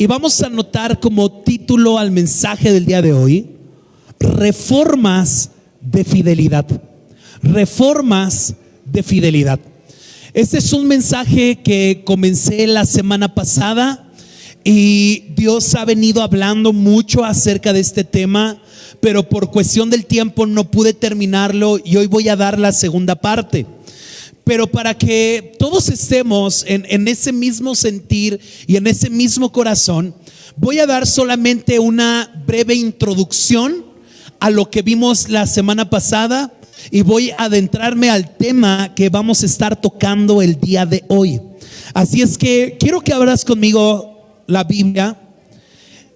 Y vamos a anotar como título al mensaje del día de hoy: reformas de fidelidad. Reformas de fidelidad. Este es un mensaje que comencé la semana pasada y Dios ha venido hablando mucho acerca de este tema, pero por cuestión del tiempo no pude terminarlo y hoy voy a dar la segunda parte. Pero para que todos estemos en ese mismo sentir y en ese mismo corazón, voy a dar solamente una breve introducción a lo que vimos la semana pasada y voy a adentrarme al tema que vamos a estar tocando el día de hoy. Así es que quiero que abras conmigo la Biblia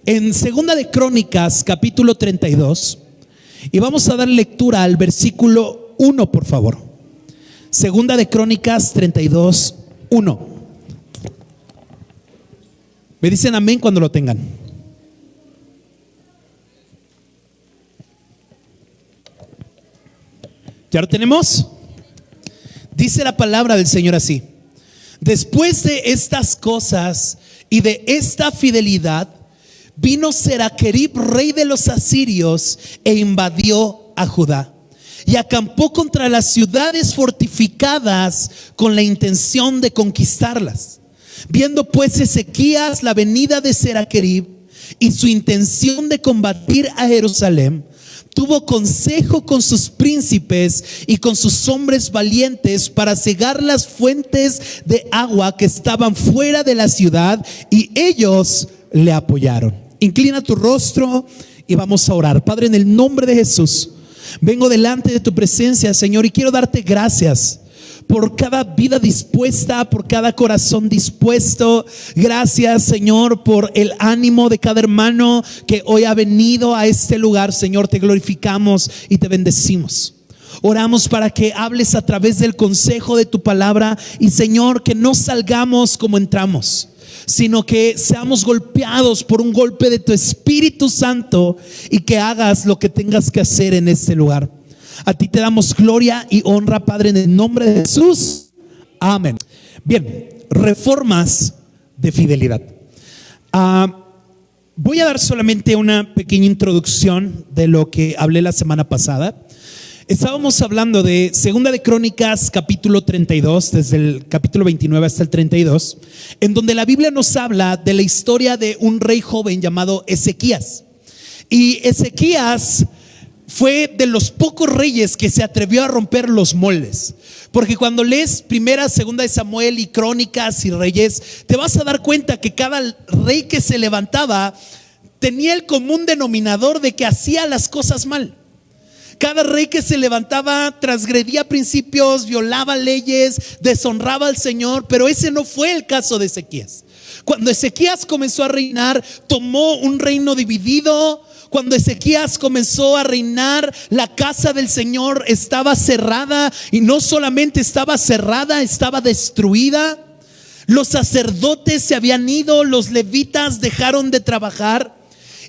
en Segunda de Crónicas, capítulo 32, y vamos a dar lectura al versículo 1, por favor. Segunda de Crónicas 32, 1. Me dicen amén cuando lo tengan. ¿Ya lo tenemos? Dice la palabra del Señor así: después de estas cosas y de esta fidelidad, vino Seraquerib, rey de los asirios, e invadió a Judá y acampó contra las ciudades fortificadas con la intención de conquistarlas. Viendo pues Ezequías la venida de Seraquerib y su intención de combatir a Jerusalén, tuvo consejo con sus príncipes y con sus hombres valientes para cegar las fuentes de agua que estaban fuera de la ciudad, y ellos le apoyaron. Inclina tu rostro y vamos a orar. Padre, en el nombre de Jesús, vengo delante de tu presencia, Señor, y quiero darte gracias por cada vida dispuesta, por cada corazón dispuesto. Gracias, Señor, por el ánimo de cada hermano que hoy ha venido a este lugar. Señor, te glorificamos y te bendecimos. Oramos para que hables a través del consejo de tu palabra y, Señor, que no salgamos como entramos, sino que seamos golpeados por un golpe de tu Espíritu Santo y que hagas lo que tengas que hacer en este lugar. A ti te damos gloria y honra, Padre, en el nombre de Jesús. Amén. Bien, reformas de fidelidad. Voy a dar solamente una pequeña introducción de lo que hablé la semana pasada. Estábamos hablando de Segunda de Crónicas, capítulo 32, desde el capítulo 29 hasta el 32, en donde la Biblia nos habla de la historia de un rey joven llamado Ezequías. Y Ezequías fue de los pocos reyes que se atrevió a romper los moldes, porque cuando lees Primera, Segunda de Samuel y Crónicas y Reyes, te vas a dar cuenta que cada rey que se levantaba tenía el común denominador de que hacía las cosas mal. Cada rey que se levantaba transgredía principios, violaba leyes, deshonraba al Señor, pero ese no fue el caso de Ezequías. Cuando Ezequías comenzó a reinar, tomó un reino dividido. Cuando Ezequías comenzó a reinar, la casa del Señor estaba cerrada, y no solamente estaba cerrada, estaba destruida. Los sacerdotes se habían ido, los levitas dejaron de trabajar.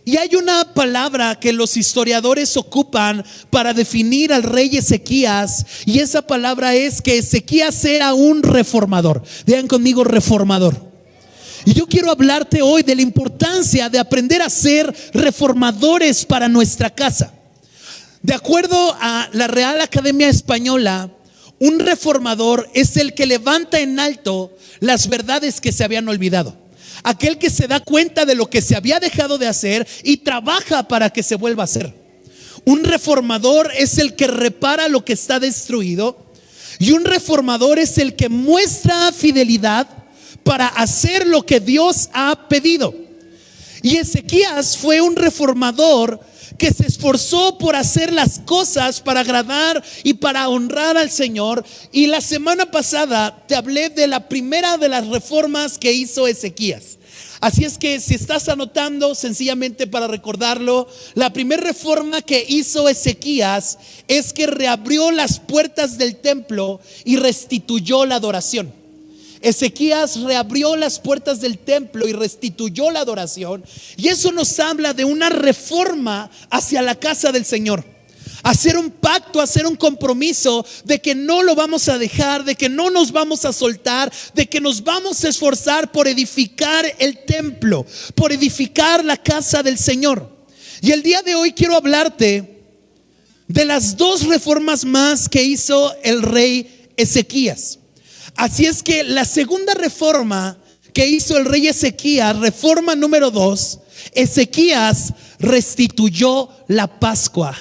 Y hay una palabra que los historiadores ocupan para definir al rey Ezequías, y esa palabra es que Ezequías era un reformador. Digan conmigo, reformador. Y yo quiero hablarte hoy de la importancia de aprender a ser reformadores para nuestra casa. De acuerdo a la Real Academia Española, un reformador es el que levanta en alto las verdades que se habían olvidado. Aquel que se da cuenta de lo que se había dejado de hacer y trabaja para que se vuelva a hacer. Un reformador es el que repara lo que está destruido, y un reformador es el que muestra fidelidad para hacer lo que Dios ha pedido. Y Ezequías fue un reformador que se esforzó por hacer las cosas para agradar y para honrar al Señor. Y la semana pasada te hablé de la primera de las reformas que hizo Ezequías. Así es que si estás anotando, sencillamente para recordarlo, la primera reforma que hizo Ezequías es que reabrió las puertas del templo y restituyó la adoración. Ezequías reabrió las puertas del templo y restituyó la adoración, y eso nos habla de una reforma hacia la casa del Señor. hacer un pacto, hacer un compromiso de que no lo vamos a dejar, de que no nos vamos a soltar, de que nos vamos a esforzar por edificar el templo, por edificar la casa del Señor. Y el día de hoy quiero hablarte de las dos reformas más que hizo el rey Ezequías. Así es que la segunda reforma que hizo el rey Ezequías, reforma número 2, Ezequías restituyó la Pascua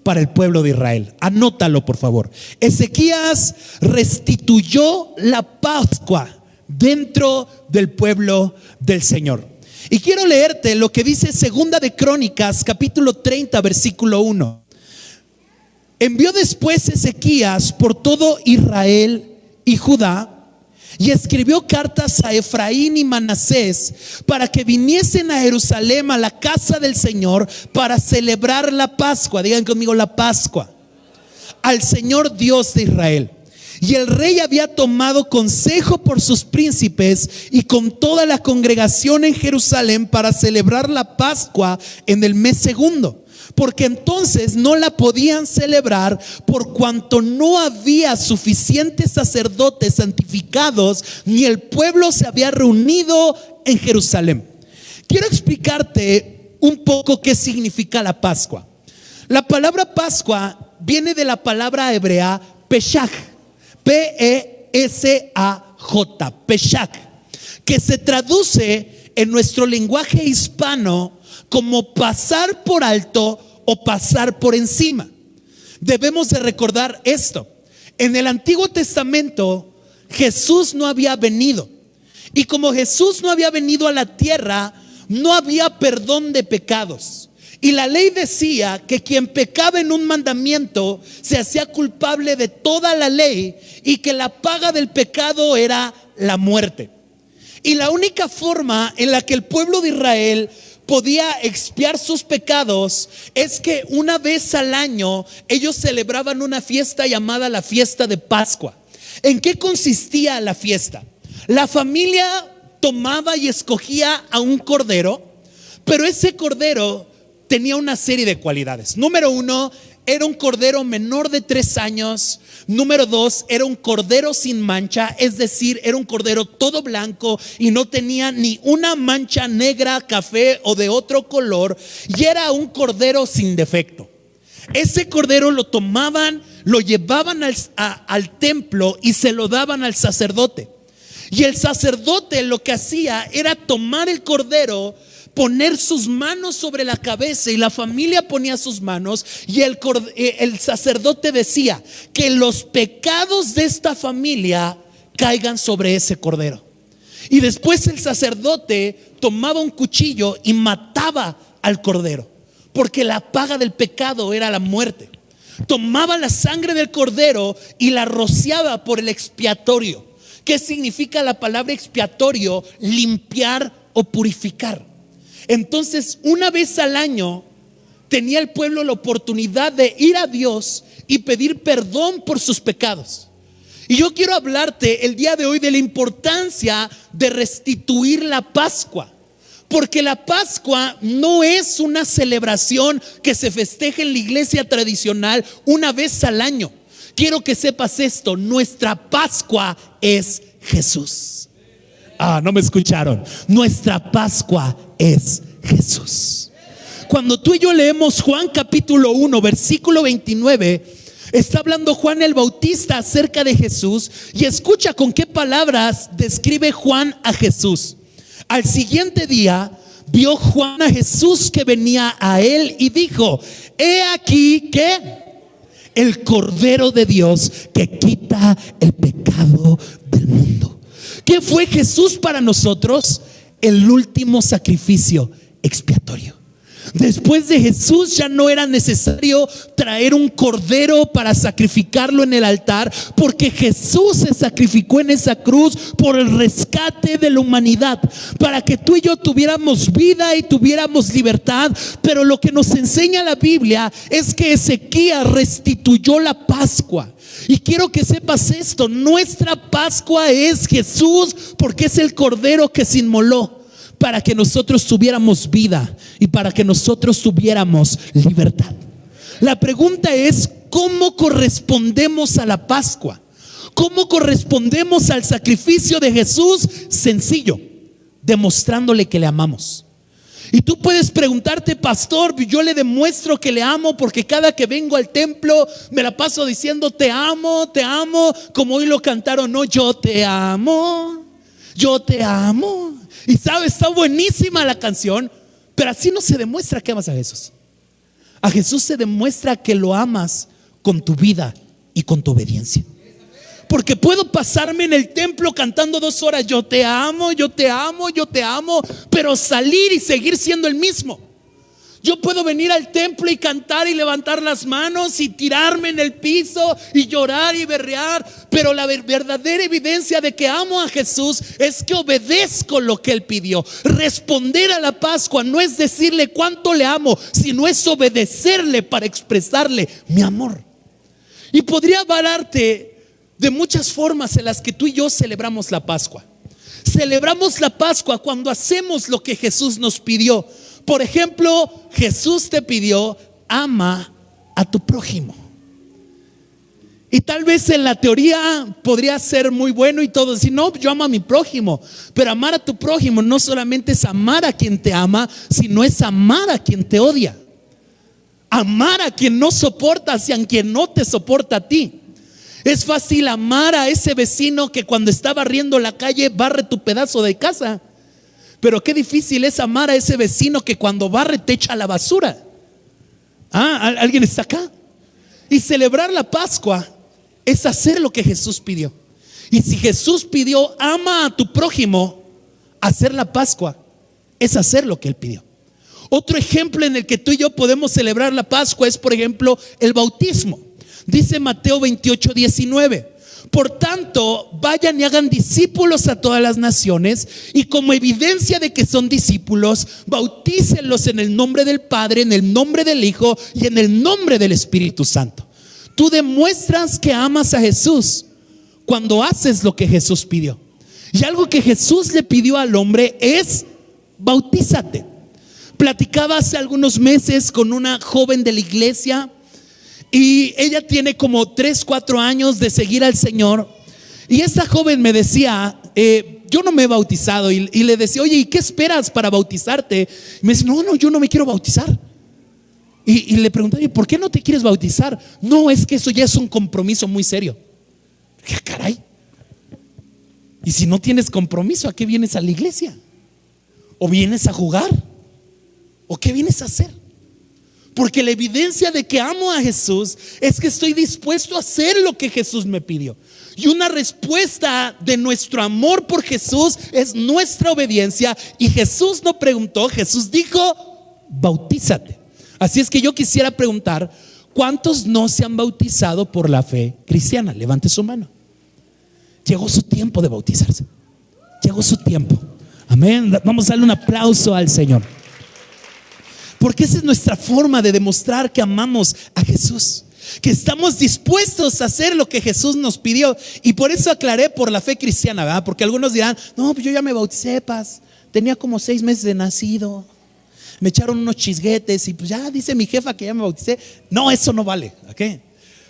para el pueblo de Israel. Anótalo, por favor. Ezequías restituyó la Pascua dentro del pueblo del Señor. Y quiero leerte lo que dice Segunda de Crónicas, capítulo 30, versículo 1. Envió después Ezequías por todo Israel y Judá, y escribió cartas a Efraín y Manasés para que viniesen a Jerusalén, a la casa del Señor, para celebrar la Pascua. Digan conmigo, la Pascua, al Señor Dios de Israel. Y el rey había tomado consejo por sus príncipes y con toda la congregación en Jerusalén para celebrar la Pascua en el mes segundo, porque entonces no la podían celebrar por cuanto no había suficientes sacerdotes santificados, ni el pueblo se había reunido en Jerusalén. Quiero explicarte un poco qué significa la Pascua. La palabra Pascua viene de la palabra hebrea Peshach, P-E-S-A-J, Peshach, que se traduce en nuestro lenguaje hispano como pasar por alto o pasar por encima. Debemos de recordar esto. En el Antiguo Testamento Jesús no había venido, y como Jesús no había venido a la tierra, no había perdón de pecados. Y la ley decía que quien pecaba en un mandamiento se hacía culpable de toda la ley, y que la paga del pecado era la muerte. Y la única forma en la que el pueblo de Israel podía expiar sus pecados es que una vez al año ellos celebraban una fiesta llamada la fiesta de Pascua. ¿En qué consistía la fiesta? La familia tomaba y escogía a un cordero, pero ese cordero tenía una serie de cualidades. Número 1, era un cordero menor de 3 años. Número 2, era un cordero sin mancha, es decir, era un cordero todo blanco y no tenía ni una mancha negra, café o de otro color, y era un cordero sin defecto. Ese cordero lo tomaban, lo llevaban al templo y se lo daban al sacerdote. Y el sacerdote lo que hacía era tomar el cordero, poner sus manos sobre la cabeza, y la familia ponía sus manos, y el sacerdote decía que los pecados de esta familia caigan sobre ese cordero. Y después el sacerdote tomaba un cuchillo y mataba al cordero, porque la paga del pecado era la muerte. Tomaba la sangre del cordero y la rociaba por el expiatorio. ¿Qué significa la palabra expiatorio? Limpiar o purificar. Entonces, una vez al año tenía el pueblo la oportunidad de ir a Dios y pedir perdón por sus pecados. Y yo quiero hablarte el día de hoy de la importancia de restituir la Pascua, porque la Pascua no es una celebración que se festeje en la iglesia tradicional una vez al año. Quiero que sepas esto: nuestra Pascua es Jesús. No me escucharon. Nuestra Pascua es Jesús. Cuando tú y yo leemos Juan capítulo 1 versículo 29, está hablando Juan el Bautista acerca de Jesús, y escucha con qué palabras describe Juan a Jesús. Al siguiente día vio Juan a Jesús que venía a él y dijo: he aquí que el Cordero de Dios que quita el pecado del mundo. ¿Qué fue Jesús para nosotros? El último sacrificio expiatorio. Después de Jesús ya no era necesario traer un cordero para sacrificarlo en el altar, porque Jesús se sacrificó en esa cruz por el rescate de la humanidad, para que tú y yo tuviéramos vida y tuviéramos libertad. Pero lo que nos enseña la Biblia es que Ezequías restituyó la Pascua. Y quiero que sepas esto: nuestra Pascua es Jesús, porque es el cordero que se inmoló para que nosotros tuviéramos vida y para que nosotros tuviéramos libertad. La pregunta es, ¿cómo correspondemos a la Pascua? ¿Cómo correspondemos al sacrificio de Jesús? Sencillo, demostrándole que le amamos. Y tú puedes preguntarte, pastor, yo le demuestro que le amo porque cada que vengo al templo me la paso diciendo te amo, como hoy lo cantaron, no, yo te amo. Y sabes, está buenísima la canción, pero así no se demuestra que amas a Jesús. A Jesús se demuestra que lo amas con tu vida y con tu obediencia. Porque puedo pasarme en el templo cantando 2 horas, yo te amo, pero salir y seguir siendo el mismo. Yo puedo venir al templo y cantar y levantar las manos y tirarme en el piso y llorar y berrear, pero la verdadera evidencia de que amo a Jesús es que obedezco lo que Él pidió. Responder a la Pascua no es decirle cuánto le amo, sino es obedecerle para expresarle mi amor. Y podría hablarte de muchas formas en las que tú y yo celebramos la Pascua. Celebramos la Pascua cuando hacemos lo que Jesús nos pidió. Por ejemplo, Jesús te pidió, ama a tu prójimo. Y tal vez en la teoría podría ser muy bueno y todo, decir, no, yo amo a mi prójimo. Pero amar a tu prójimo no solamente es amar a quien te ama, sino es amar a quien te odia. Amar a quien no soportas y a quien no te soporta a ti. Es fácil amar a ese vecino que cuando está barriendo la calle barre tu pedazo de casa. Pero qué difícil es amar a ese vecino que cuando barre te echa la basura. ¿Alguien está acá? Y celebrar la Pascua es hacer lo que Jesús pidió. Y si Jesús pidió, ama a tu prójimo, hacer la Pascua es hacer lo que Él pidió. Otro ejemplo en el que tú y yo podemos celebrar la Pascua es, por ejemplo, el bautismo. Dice Mateo 28:19: por tanto, vayan y hagan discípulos a todas las naciones, y como evidencia de que son discípulos, bautícenlos en el nombre del Padre, en el nombre del Hijo y en el nombre del Espíritu Santo. Tú demuestras que amas a Jesús cuando haces lo que Jesús pidió. Y algo que Jesús le pidió al hombre es: bautízate. Platicaba hace algunos meses con una joven de la iglesia, y ella tiene como 3-4 años de seguir al Señor. Y esta joven me decía, yo no me he bautizado. Y le decía, oye, ¿y qué esperas para bautizarte? Y me dice, no, yo no me quiero bautizar. Y le pregunté, ¿y por qué no te quieres bautizar? No, es que eso ya es un compromiso muy serio. ¿Qué caray? Y si no tienes compromiso, ¿a qué vienes a la iglesia? ¿O vienes a jugar? ¿O qué vienes a hacer? Porque la evidencia de que amo a Jesús es que estoy dispuesto a hacer lo que Jesús me pidió. Y una respuesta de nuestro amor por Jesús es nuestra obediencia. Y Jesús no preguntó, Jesús dijo, bautízate. Así es que yo quisiera preguntar, ¿cuántos no se han bautizado por la fe cristiana? Levante su mano. Llegó su tiempo de bautizarse. Llegó su tiempo. Amén. Vamos a darle un aplauso al Señor. Porque esa es nuestra forma de demostrar que amamos a Jesús, que estamos dispuestos a hacer lo que Jesús nos pidió. Y por eso aclaré por la fe cristiana, ¿verdad? Porque algunos dirán, no, pues yo ya me bauticé, tenía como 6 meses de nacido, me echaron unos chisguetes y pues ya dice mi jefa que ya me bauticé. No, eso no vale, ¿ok?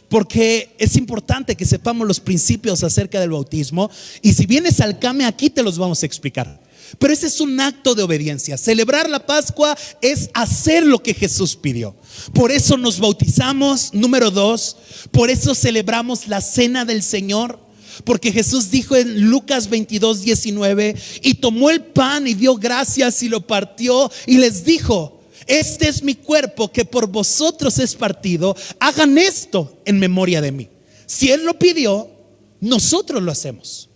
Porque es importante que sepamos los principios acerca del bautismo. Y si vienes al CAME, aquí te los vamos a explicar. Pero ese es un acto de obediencia. Celebrar la Pascua es hacer lo que Jesús pidió. Por eso nos bautizamos. Número 2, por eso celebramos la cena del Señor. Porque Jesús dijo en Lucas 22:19: y tomó el pan y dio gracias y lo partió y les dijo: este es mi cuerpo que por vosotros es partido, hagan esto en memoria de mí. Si Él lo pidió, nosotros lo hacemos.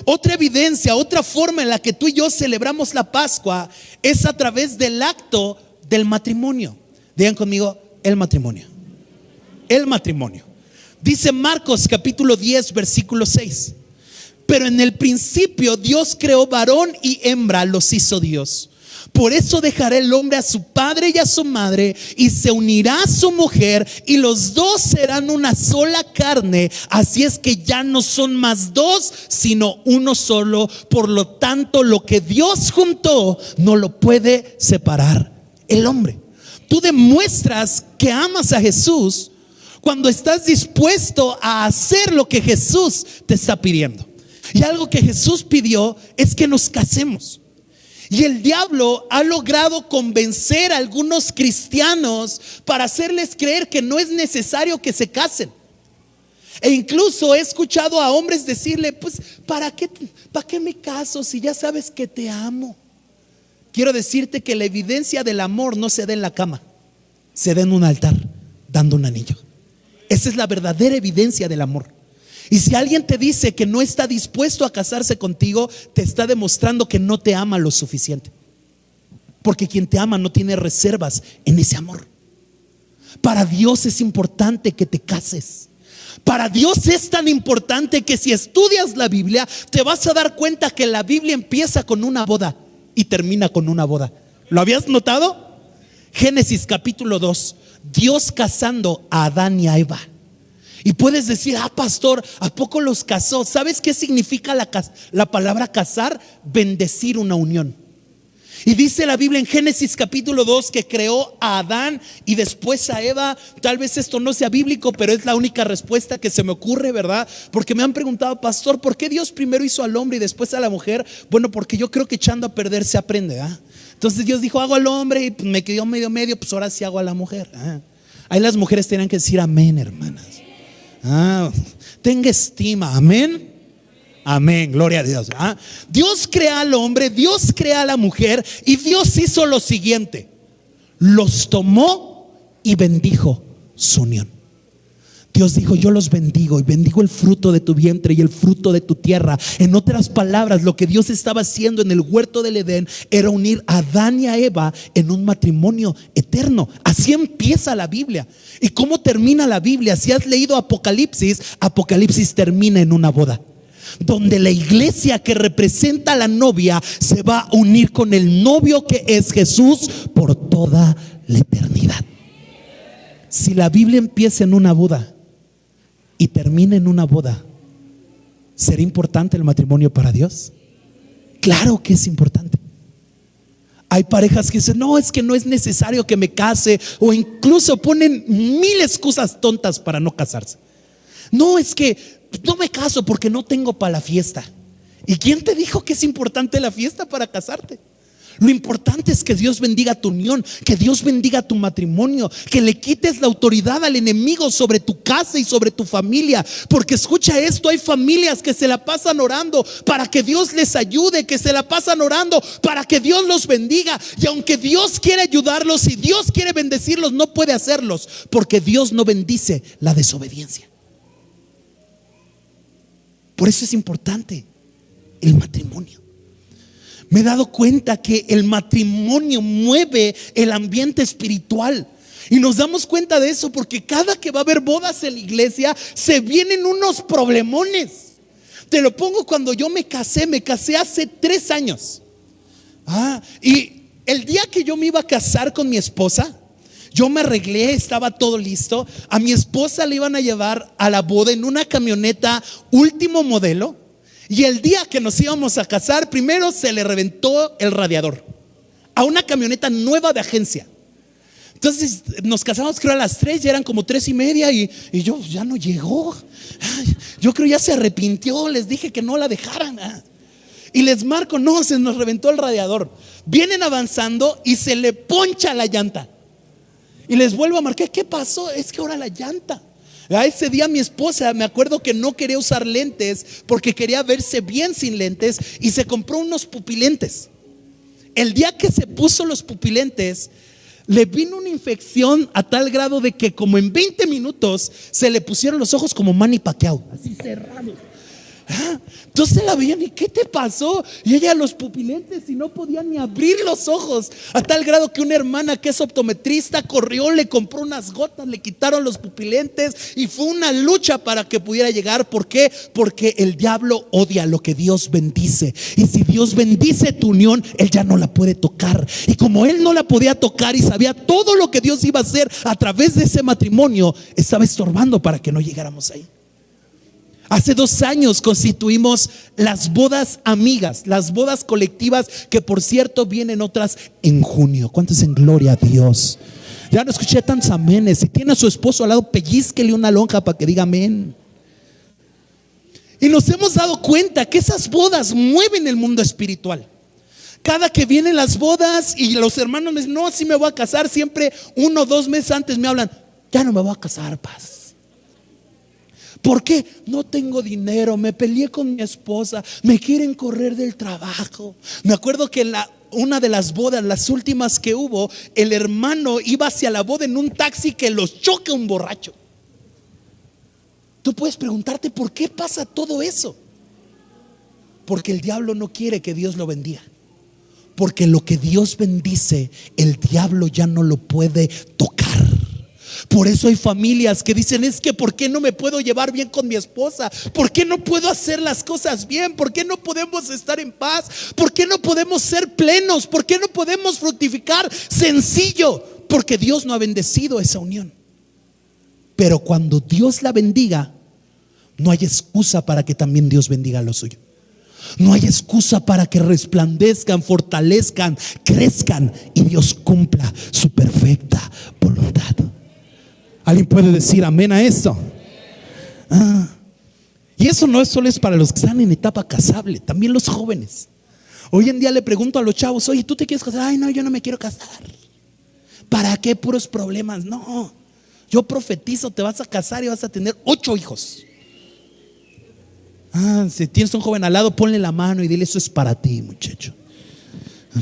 Otra evidencia, otra forma en la que tú y yo celebramos la Pascua es a través del acto del matrimonio. Digan conmigo, el matrimonio. El matrimonio. Dice Marcos capítulo 10 versículo 6: pero en el principio Dios creó varón y hembra, los hizo Dios. Por eso dejará el hombre a su padre y a su madre, y se unirá a su mujer, y los dos serán una sola carne. Así es que ya no son más dos, sino uno solo. Por lo tanto, lo que Dios juntó no lo puede separar el hombre. Tú demuestras que amas a Jesús cuando estás dispuesto a hacer lo que Jesús te está pidiendo. Y algo que Jesús pidió es que nos casemos. Y el diablo ha logrado convencer a algunos cristianos para hacerles creer que no es necesario que se casen. E incluso he escuchado a hombres decirle: pues ¿para qué me caso si ya sabes que te amo? Quiero decirte que la evidencia del amor no se da en la cama, se da en un altar dando un anillo. Esa es la verdadera evidencia del amor. Y si alguien te dice que no está dispuesto a casarse contigo, te está demostrando que no te ama lo suficiente. Porque quien te ama no tiene reservas en ese amor. Para Dios es importante que te cases. Para Dios es tan importante que si estudias la Biblia, te vas a dar cuenta que la Biblia empieza con una boda y termina con una boda. ¿Lo habías notado? Génesis capítulo 2, Dios casando a Adán y a Eva. Y puedes decir: pastor, ¿a poco los casó? ¿Sabes qué significa la palabra casar? Bendecir una unión. Y dice la Biblia en Génesis capítulo 2 que creó a Adán y después a Eva. Tal vez esto no sea bíblico, pero es la única respuesta que se me ocurre, ¿verdad? Porque me han preguntado: pastor, ¿por qué Dios primero hizo al hombre y después a la mujer? Bueno, porque yo creo que echando a perder se aprende, ¿verdad? Entonces Dios dijo: hago al hombre, y pues me quedó medio, pues ahora sí hago a la mujer. Ahí las mujeres tenían que decir amén, hermanas. Tenga estima, amén. Amén, gloria a Dios. Dios crea al hombre, Dios crea a la mujer, y Dios hizo lo siguiente: los tomó y bendijo su unión. Dios dijo: yo los bendigo y bendigo el fruto de tu vientre y el fruto de tu tierra. En otras palabras, lo que Dios estaba haciendo en el huerto del Edén era unir a Adán y a Eva en un matrimonio eterno. Así empieza la Biblia. ¿Y cómo termina la Biblia? Si has leído Apocalipsis, Apocalipsis termina en una boda, donde la iglesia que representa a la novia se va a unir con el novio, que es Jesús, por toda la eternidad. Si la Biblia empieza en una boda y termina en una boda, ¿será importante el matrimonio para Dios? Claro que es importante. Hay parejas que dicen: no, es que no es necesario que me case, o incluso ponen mil excusas tontas para no casarse. No, es que no me caso porque no tengo para la fiesta. ¿Y quién te dijo que es importante la fiesta para casarte? Lo importante es que Dios bendiga tu unión, que Dios bendiga tu matrimonio, que le quites la autoridad al enemigo sobre tu casa y sobre tu familia. Porque escucha esto: hay familias que se la pasan orando para que Dios les ayude, que se la pasan orando para que Dios los bendiga. Y aunque Dios quiere ayudarlos y Dios quiere bendecirlos, no puede hacerlos, porque Dios no bendice la desobediencia. Por eso es importante el matrimonio. Me he dado cuenta que el matrimonio mueve el ambiente espiritual. Y nos damos cuenta de eso porque cada que va a haber bodas en la iglesia se vienen unos problemones. Te lo pongo: cuando yo me casé hace 3 años. Y el día que yo me iba a casar con mi esposa, yo me arreglé, estaba todo listo. A mi esposa le iban a llevar a la boda en una camioneta último modelo. Y el día que nos íbamos a casar, primero se le reventó el radiador a una camioneta nueva de agencia. Entonces nos casamos, creo, a las 3, ya eran como 3:30 y yo: ya no llegó. Yo creo ya se arrepintió, les dije que no la dejaran. Y les marco: no, se nos reventó el radiador. Vienen avanzando y se le poncha la llanta. Y les vuelvo a marcar: ¿qué pasó? Es que ahora la llanta. Ese día mi esposa, me acuerdo que no quería usar lentes porque quería verse bien sin lentes, y se compró unos pupilentes. El día que se puso los pupilentes, le vino una infección a tal grado de que como en 20 minutos se le pusieron los ojos como Manny Pacquiao, así cerrados. Entonces la veían: ¿y qué te pasó? Y ella, los pupilentes, y no podía ni abrir los ojos, a tal grado que una hermana que es optometrista corrió, le compró unas gotas, le quitaron los pupilentes, y fue una lucha para que pudiera llegar. ¿Por qué? Porque el diablo odia lo que Dios bendice, y si Dios bendice tu unión, él ya no la puede tocar. Y como él no la podía tocar y sabía todo lo que Dios iba a hacer a través de ese matrimonio, estaba estorbando para que no llegáramos ahí. Hace 2 años constituimos las bodas amigas, las bodas colectivas, que por cierto vienen otras en junio. ¿Cuántos en gloria a Dios? Ya no escuché tantos amenes. Si tiene a su esposo al lado, pellizquele una lonja para que diga amén. Y nos hemos dado cuenta que esas bodas mueven el mundo espiritual. Cada que vienen las bodas y los hermanos me dicen, no, sí me voy a casar, siempre 1 o 2 meses antes me hablan, ya no me voy a casar, paz. ¿Por qué? No tengo dinero, me peleé con mi esposa, me quieren correr del trabajo. Me acuerdo que una de las bodas, las últimas que hubo, el hermano iba hacia la boda en un taxi que los choca un borracho. Tú puedes preguntarte por qué pasa todo eso. Porque el diablo no quiere que Dios lo bendiga. Porque lo que Dios bendice, el diablo ya no lo puede tocar. Por eso hay familias que dicen, es que ¿por qué no me puedo llevar bien con mi esposa? ¿Por qué no puedo hacer las cosas bien? ¿Por qué no podemos estar en paz? ¿Por qué no podemos ser plenos? ¿Por qué no podemos fructificar? Sencillo, porque Dios no ha bendecido esa unión. Pero cuando Dios la bendiga, no hay excusa para que también Dios bendiga lo suyo. No hay excusa para que resplandezcan, fortalezcan, crezcan y Dios cumpla su perfecta voluntad. ¿Alguien puede decir amén a esto? Y eso no solo es para los que están en etapa casable, también los jóvenes. Hoy en día le pregunto a los chavos, oye, ¿tú te quieres casar? Ay, no, yo no me quiero casar. ¿Para qué puros problemas? No, yo profetizo, te vas a casar y vas a tener 8 hijos. Si tienes un joven al lado, ponle la mano y dile, eso es para ti, muchacho.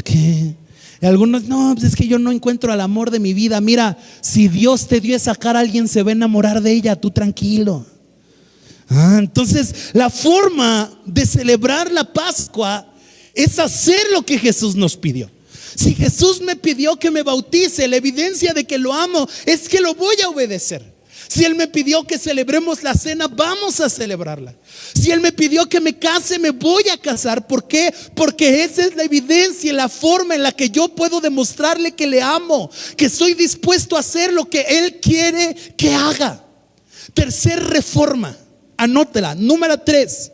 ¿Qué? Y algunos, no, pues es que yo no encuentro al amor de mi vida. Mira, si Dios te dio esa cara, alguien se va a enamorar de ella, tú tranquilo. Entonces, la forma de celebrar la Pascua es hacer lo que Jesús nos pidió. Si Jesús me pidió que me bautice, la evidencia de que lo amo es que lo voy a obedecer. Si Él me pidió que celebremos la cena, vamos a celebrarla. Si Él me pidió que me case, me voy a casar. ¿Por qué? Porque esa es la evidencia, la forma en la que yo puedo demostrarle que le amo, que estoy dispuesto a hacer lo que Él quiere que haga. Tercer reforma, anótela, número 3.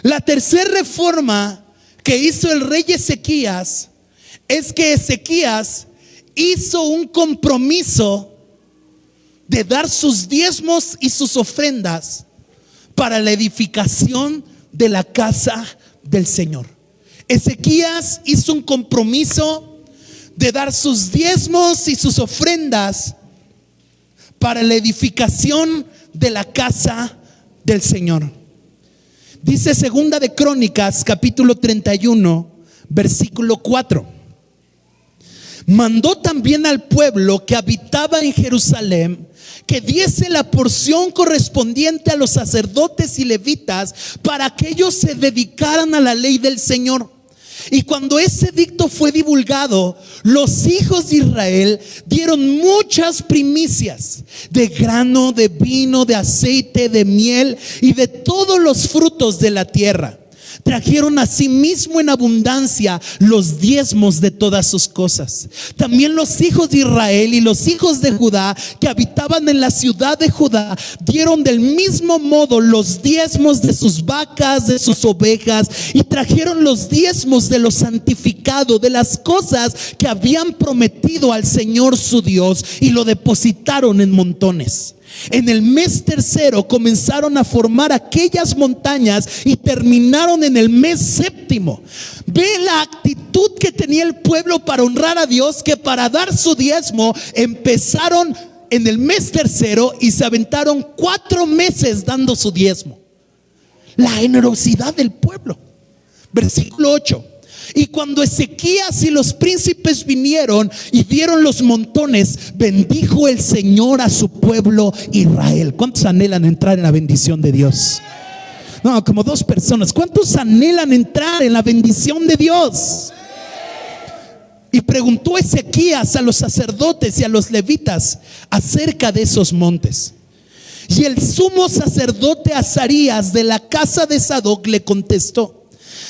La tercera reforma que hizo el rey Ezequías es que Ezequías hizo un compromiso de dar sus diezmos y sus ofrendas para la edificación de la casa del Señor. Ezequías hizo un compromiso de dar sus diezmos y sus ofrendas para la edificación de la casa del Señor. Dice Segunda de Crónicas, capítulo 31, versículo 4. Mandó también al pueblo que habitaba en Jerusalén que diese la porción correspondiente a los sacerdotes y levitas para que ellos se dedicaran a la ley del Señor. Y cuando ese edicto fue divulgado, los hijos de Israel dieron muchas primicias de grano, de vino, de aceite, de miel y de todos los frutos de la tierra. Trajeron a sí mismo en abundancia los diezmos de todas sus cosas. También los hijos de Israel y los hijos de Judá que habitaban en la ciudad de Judá dieron del mismo modo los diezmos de sus vacas, de sus ovejas, y trajeron los diezmos de lo santificado, de las cosas que habían prometido al Señor su Dios, y lo depositaron en montones. En el mes tercero comenzaron a formar aquellas montañas y terminaron en el mes séptimo. Ve la actitud que tenía el pueblo para honrar a Dios, que para dar su diezmo empezaron en el mes tercero y se aventaron 4 meses dando su diezmo. La generosidad del pueblo. Versículo 8. Y cuando Ezequías y los príncipes vinieron y vieron los montones, bendijo el Señor a su pueblo Israel. ¿Cuántos anhelan entrar en la bendición de Dios? No, como 2 personas. ¿Cuántos anhelan entrar en la bendición de Dios? Y preguntó Ezequías a los sacerdotes y a los levitas acerca de esos montes. Y el sumo sacerdote Azarías de la casa de Sadoc le contestó: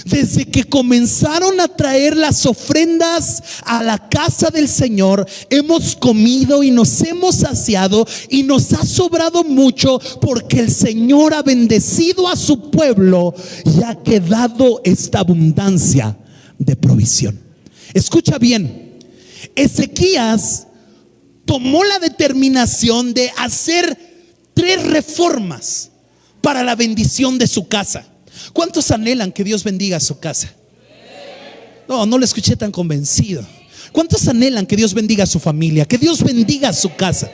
desde que comenzaron a traer las ofrendas a la casa del Señor, hemos comido y nos hemos saciado y nos ha sobrado mucho, porque el Señor ha bendecido a su pueblo y ha quedado esta abundancia de provisión. Escucha bien, Ezequías tomó la determinación de hacer 3 reformas para la bendición de su casa. ¿Cuántos anhelan que Dios bendiga su casa? No lo escuché tan convencido. ¿Cuántos anhelan que Dios bendiga a su familia? Que Dios bendiga a su casa.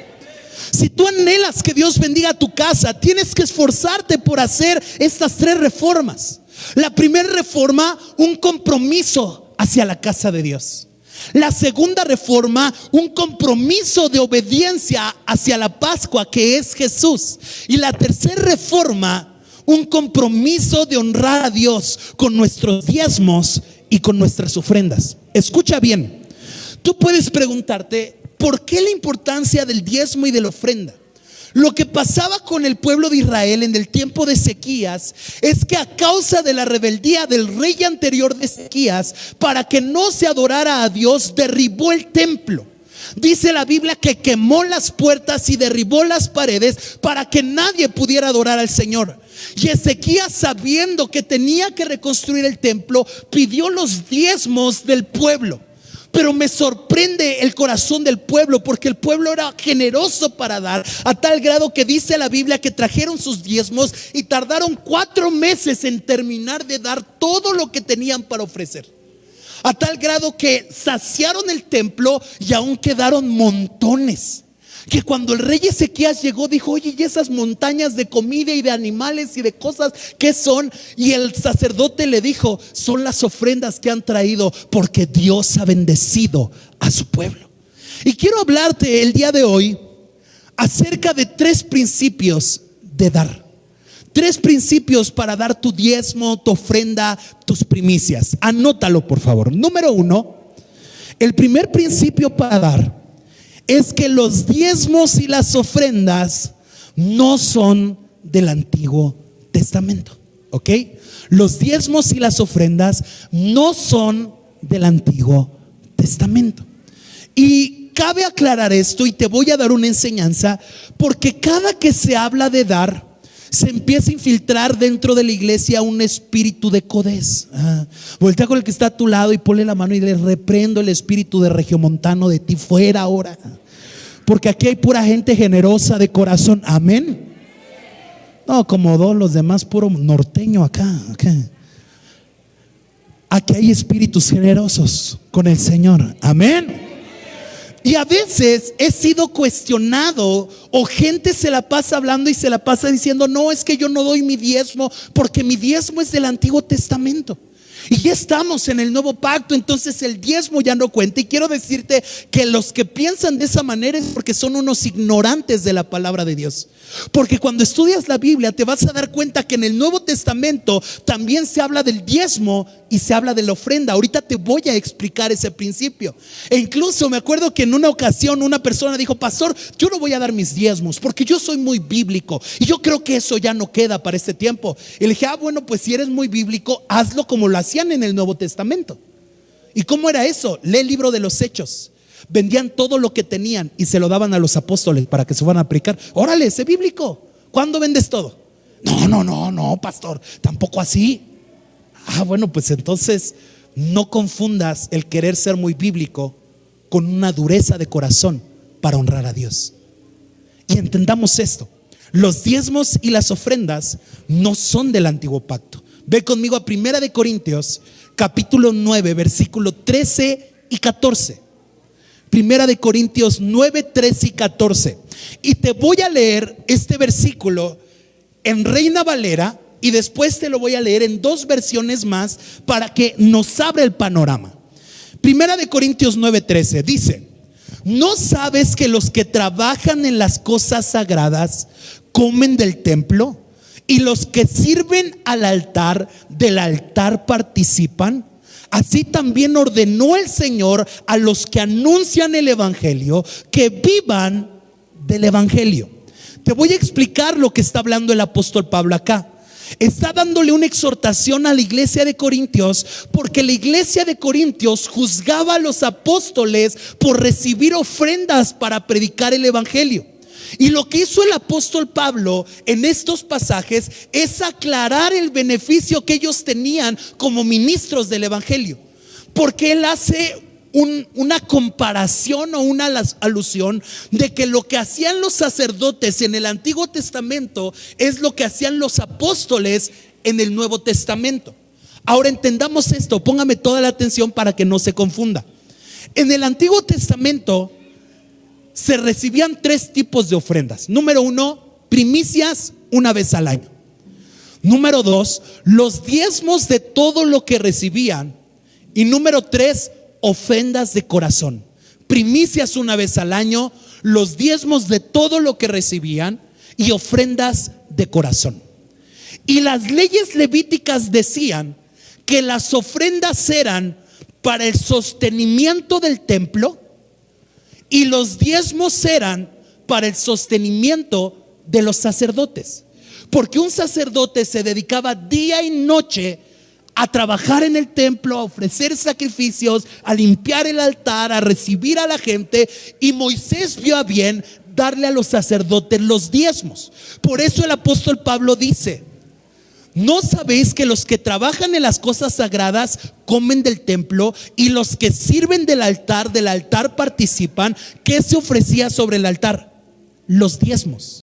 Si tú anhelas que Dios bendiga a tu casa, tienes que esforzarte por hacer estas 3 reformas. La primera reforma, un compromiso hacia la casa de Dios. La segunda reforma, un compromiso de obediencia hacia la Pascua, que es Jesús. Y la tercera reforma, un compromiso de honrar a Dios con nuestros diezmos y con nuestras ofrendas. Escucha bien, tú puedes preguntarte, ¿por qué la importancia del diezmo y de la ofrenda? Lo que pasaba con el pueblo de Israel en el tiempo de Ezequías es que a causa de la rebeldía del rey anterior de Ezequías, para que no se adorara a Dios, derribó el templo. Dice la Biblia que quemó las puertas y derribó las paredes para que nadie pudiera adorar al Señor. Y Ezequías, sabiendo que tenía que reconstruir el templo, pidió los diezmos del pueblo. Pero me sorprende el corazón del pueblo, porque el pueblo era generoso para dar, a tal grado que dice la Biblia que trajeron sus diezmos y tardaron 4 meses en terminar de dar todo lo que tenían para ofrecer. A tal grado que saciaron el templo y aún quedaron montones. Que cuando el rey Ezequías llegó, dijo: oye, ¿y esas montañas de comida y de animales y de cosas qué son? Y el sacerdote le dijo: son las ofrendas que han traído, porque Dios ha bendecido a su pueblo. Y quiero hablarte el día de hoy acerca de 3 principios de dar. 3 principios para dar tu diezmo, tu ofrenda, tus primicias. Anótalo, por favor. Número 1, el primer principio para dar es que los diezmos y las ofrendas no son del Antiguo Testamento. ¿Ok? Los diezmos y las ofrendas no son del Antiguo Testamento. Y cabe aclarar esto, y te voy a dar una enseñanza, porque cada que se habla de dar, se empieza a infiltrar dentro de la iglesia un espíritu de codez. Voltea con el que está a tu lado y ponle la mano y le reprendo el espíritu de regiomontano de ti fuera ahora. Porque aquí hay pura gente generosa de corazón. Amén. No, como los demás, puro norteño acá. Aquí hay espíritus generosos con el Señor. Amén. Y a veces he sido cuestionado, o gente se la pasa hablando y se la pasa diciendo: no, es que yo no doy mi diezmo porque mi diezmo es del Antiguo Testamento. Y ya estamos en el nuevo pacto, entonces el diezmo ya no cuenta. Y quiero decirte que los que piensan de esa manera es porque son unos ignorantes de la palabra de Dios. Porque cuando estudias la Biblia te vas a dar cuenta que en el Nuevo Testamento también se habla del diezmo y se habla de la ofrenda. Ahorita te voy a explicar ese principio. E incluso me acuerdo que en una ocasión una persona dijo: pastor, yo no voy a dar mis diezmos porque yo soy muy bíblico y yo creo que eso ya no queda para este tiempo. Y le dije: bueno, pues si eres muy bíblico, hazlo como lo hacían en el Nuevo Testamento. ¿Y cómo era eso? Lee el libro de los Hechos. Vendían todo lo que tenían y se lo daban a los apóstoles para que se fueran a aplicar. Órale, sé bíblico. ¿Cuándo vendes todo? No, pastor, tampoco así. Bueno, pues entonces no confundas el querer ser muy bíblico con una dureza de corazón para honrar a Dios. Y entendamos esto: los diezmos y las ofrendas no son del antiguo pacto. Ve conmigo a 1 de Corintios capítulo 9 versículo 13 y 14. 1 de Corintios 9, 13 y 14. Y te voy a leer este versículo en Reina Valera, y después te lo voy a leer en 2 versiones más para que nos abra el panorama. 1 de Corintios 9, 13 dice: ¿no sabes que los que trabajan en las cosas sagradas comen del templo, y los que sirven al altar del altar participan? Así también ordenó el Señor a los que anuncian el evangelio que vivan del evangelio. Te voy a explicar lo que está hablando el apóstol Pablo acá. Está dándole una exhortación a la iglesia de Corintios, porque la iglesia de Corintios juzgaba a los apóstoles por recibir ofrendas para predicar el evangelio. Y lo que hizo el apóstol Pablo en estos pasajes es aclarar el beneficio que ellos tenían como ministros del evangelio. Porque él hace una comparación o una alusión de que lo que hacían los sacerdotes en el Antiguo Testamento es lo que hacían los apóstoles en el Nuevo Testamento. Ahora entendamos esto, póngame toda la atención para que no se confunda. En el Antiguo Testamento se recibían 3 tipos de ofrendas. Número 1, primicias una vez al año. Número 2, los diezmos de todo lo que recibían. Y número 3, ofrendas de corazón. Primicias una vez al año, los diezmos de todo lo que recibían y ofrendas de corazón. Y las leyes levíticas decían que las ofrendas eran para el sostenimiento del templo y los diezmos eran para el sostenimiento de los sacerdotes. Porque un sacerdote se dedicaba día y noche a trabajar en el templo, a ofrecer sacrificios, a limpiar el altar, a recibir a la gente, y Moisés vio a bien darle a los sacerdotes los diezmos. Por eso el apóstol Pablo dice: ¿no sabéis que los que trabajan en las cosas sagradas comen del templo, y los que sirven del altar participan? ¿Qué se ofrecía sobre el altar? Los diezmos.